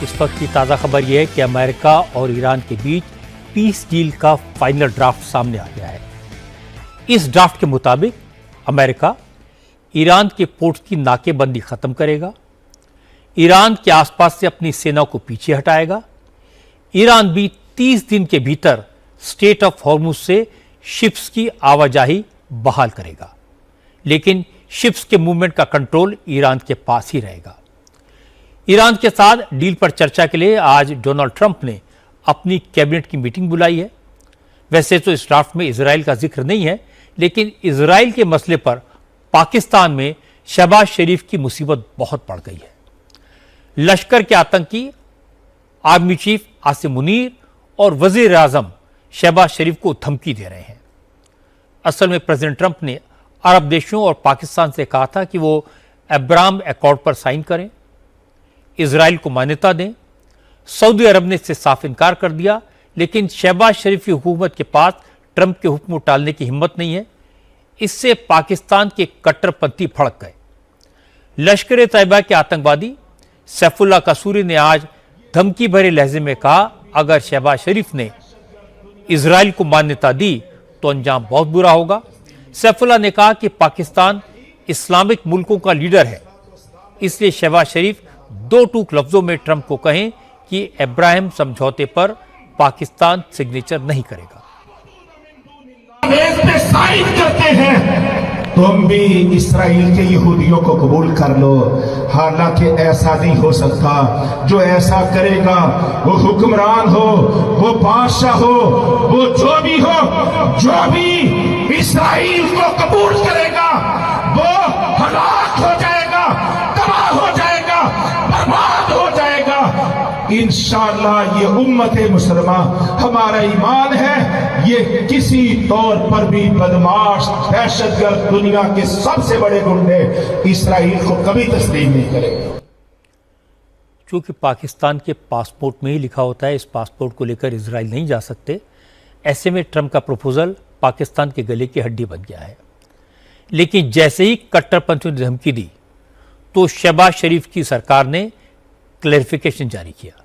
इस वक्त की ताज़ा खबर यह है कि अमेरिका और ईरान के बीच पीस डील का फाइनल ड्राफ्ट सामने आ गया है। इस ड्राफ्ट के मुताबिक अमेरिका ईरान के पोर्ट्स की नाकेबंदी खत्म करेगा, ईरान के आसपास से अपनी सेना को पीछे हटाएगा, ईरान भी 30 दिन के भीतर स्टेट ऑफ हॉर्मुज से शिप्स की आवाजाही बहाल करेगा, लेकिन शिप्स के मूवमेंट का कंट्रोल ईरान के पास ही रहेगा। ईरान के साथ डील पर चर्चा के लिए आज डोनाल्ड ट्रंप ने अपनी कैबिनेट की मीटिंग बुलाई है। वैसे तो इस ड्राफ्ट में इजराइल का जिक्र नहीं है, लेकिन इजराइल के मसले पर पाकिस्तान में शहबाज शरीफ की मुसीबत बहुत बढ़ गई है। लश्कर के आतंकी आर्मी चीफ आसिम मुनीर और वजीर आजम शहबाज शरीफ को धमकी दे रहे हैं। असल में प्रेसिडेंट ट्रंप ने अरब देशों और पाकिस्तान से कहा था कि वो अब्राहम अकॉर्ड पर साइन करें, इजराइल को मान्यता दें। सऊदी अरब ने इससे साफ इनकार कर दिया, लेकिन शहबाज शरीफ की हुकूमत के पास ट्रंप के हुक्म टालने की हिम्मत नहीं है। इससे पाकिस्तान के कट्टरपंथी भड़क गए। लश्कर ए तैयबा के आतंकवादी सैफुल्लाह कसूरी ने आज धमकी भरे लहजे में कहा, अगर शहबाज शरीफ ने इजराइल को मान्यता दी तो अंजाम बहुत बुरा होगा। सैफुल्लाह ने कहा कि पाकिस्तान इस्लामिक मुल्कों का लीडर है, इसलिए शहबाज शरीफ दो टूक लफ्जों में ट्रंप को कहें कि अब्राहम समझौते पर पाकिस्तान सिग्नेचर नहीं करेगा। पे साइन करते हैं, तुम भी इस्राइल के यहूदियों को कबूल कर लो। हालांकि ऐसा नहीं हो सकता। जो ऐसा करेगा वो हुक्मरान हो, वो बादशाह हो, वो जो भी इस्राइल को कबूल करेगा वो हलाक हो जाएगा, तबाह हो जाएगा, बर्बाद हो जाएगा। इंशाअल्लाह ये उम्मत मुसलमान हमारा ईमान है, ये किसी तौर पर भी बदमाश दहशतगर्द दुनिया के सबसे बड़े गुंडे इस्राइल को कभी तस्लीम नहीं करेंगे। चूंकि पाकिस्तान के पासपोर्ट में ही लिखा होता है इस पासपोर्ट को लेकर इजराइल नहीं जा सकते, ऐसे में ट्रंप का प्रपोजल पाकिस्तान के गले की हड्डी बन गया है। लेकिन जैसे ही कट्टरपंथियों ने धमकी दी तो शहबाज शरीफ की सरकार ने क्लैरिफिकेशन जारी किया।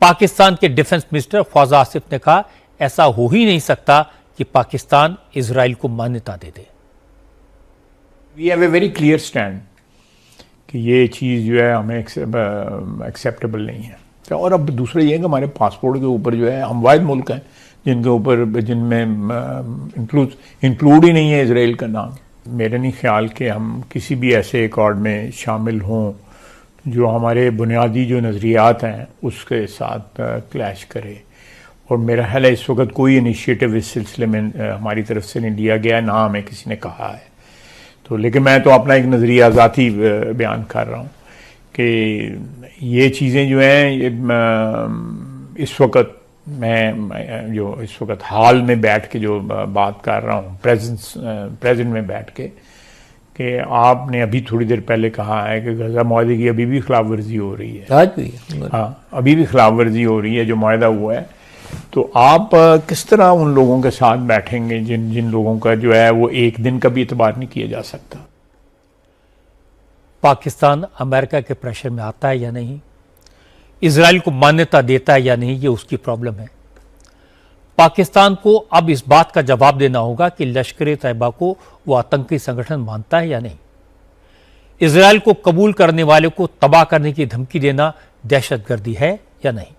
पाकिस्तान के डिफेंस मिनिस्टर ख्वाजा आसिफ ने कहा, ऐसा हो ही नहीं सकता कि पाकिस्तान इजराइल को मान्यता दे दे। We have a very clear stand कि ये चीज़ जो है हमें एक्सेप्टेबल नहीं है। और अब दूसरा ये है कि हमारे पासपोर्ट के ऊपर जो है हम वाहिद मुल्क हैं जिनमें इंक्लूड ही नहीं है इजराइल का नाम। मेरा नहीं ख्याल कि हम किसी भी ऐसे अकॉर्ड में शामिल हों जो हमारे बुनियादी जो नज़रियात हैं उसके साथ क्लैश करे। और मेरा ख्याल है इस वक्त कोई इनिशिएटिव इस सिलसिले में हमारी तरफ से नहीं लिया गया, ना हमें किसी ने कहा है। तो लेकिन मैं तो अपना एक नज़रिया ज़ाती बयान कर रहा हूँ कि ये चीज़ें जो हैं ये इस वक्त मैं जो इस वक्त हाल में बैठ के जो बात कर रहा हूँ प्रेजेंट में बैठ के, कि आपने अभी थोड़ी देर पहले कहा है कि गजा मुआहदे की अभी भी खिलाफ वर्जी हो रही है। आज भी हाँ, अभी भी खिलाफ वर्जी हो रही है जो मुआहदा हुआ है। तो आप किस तरह उन लोगों के साथ बैठेंगे जिन लोगों का जो है वो एक दिन का भी इतबार नहीं किया जा सकता। पाकिस्तान अमेरिका के प्रेशर में आता है या नहीं, इजराइल को मान्यता देता है या नहीं, ये उसकी प्रॉब्लम है। पाकिस्तान को अब इस बात का जवाब देना होगा कि लश्कर ए तैयबा को वो आतंकी संगठन मानता है या नहीं। इजराइल को कबूल करने वाले को तबाह करने की धमकी देना दहशतगर्दी है या नहीं।